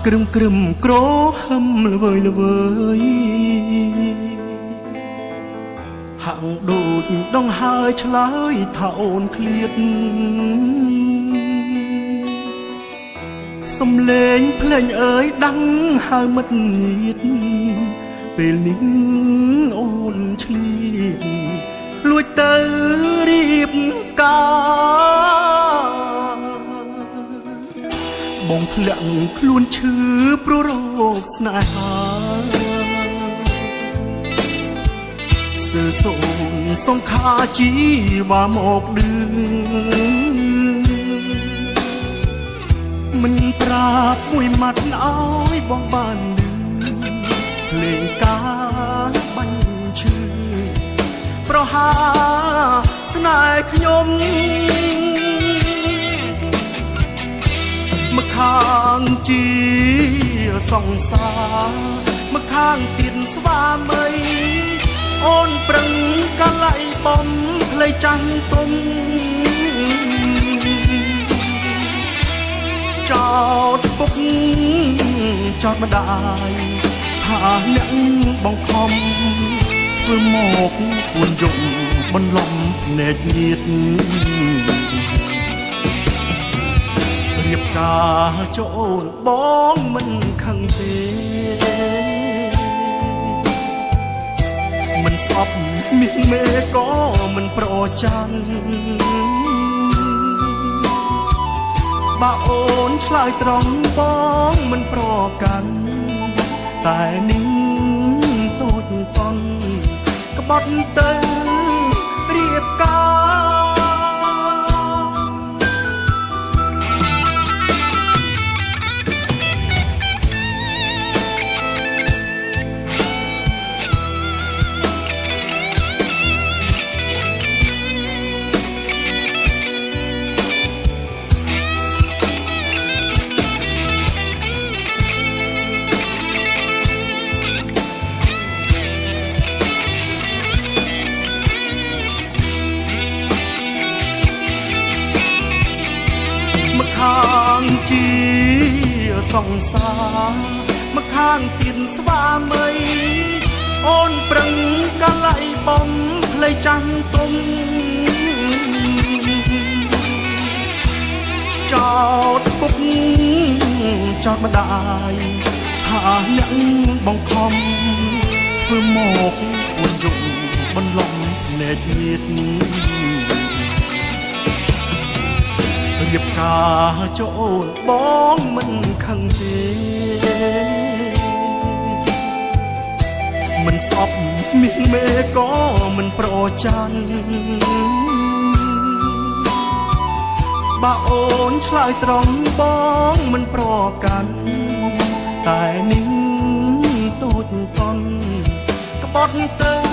ក្រឹមក្រហឹមល្វើយល្វើយហាក់ដូចដងហើយឆ្លើយថាអូនឃ្លាតសំលេងភ្លេងអើយដាំងហៅមិត្តញាតពេលនេះអូនឆ្លៀតលួចទៅរៀបការបងធ្លាក់ខ្លួនឈឺព្រោះរោគស្នេហាស្ទើរសូនសង្ខារជីវ៉ាមកឌឺមិនប្រាប់មួយម៉ាត់ឲ្យបងបានឮភ្លេងការបាញ់ឈឺប្រហាស្នេហ៍ខ្ញុំម្ខាងជាសង្សារម្ខាងទៀតស្វាមីអូនប្រឹងកលៃបំផ្លៃចាំងទុំចោតពុកចោតម្ដាយថាអ្នកបង្ខំធ្វើមកគួនយំបន្លំភ្នែកញាតរៀបការចូលបងមិនខឹងទេមិនស្អប់មាសមេក៏មិនប្រចាំបើអូនឆ្លើយត្រង់បងមិនប្រកាន់តែនេះតូចតន់ក្បត់ទៅរៀបការម្ខាងជាសង្សារម្ខាងទៀតស្វាមីអូនប្រឹងកលៃបំផ្លៃចាំងទុំចោតពុកចោតម្ដាយថាអ្នកបង្ខំធ្វើមកគួនយំបន្លំភ្នែកញាតរៀបការចូលបងមិនខឹងទេមិនស្អប់មាសមេក៏មិនប្រចាំបើអូនឆ្លើយត្រង់បងមិនប្រកាន់តែនេះតូចតន់ក្បត់ទៅ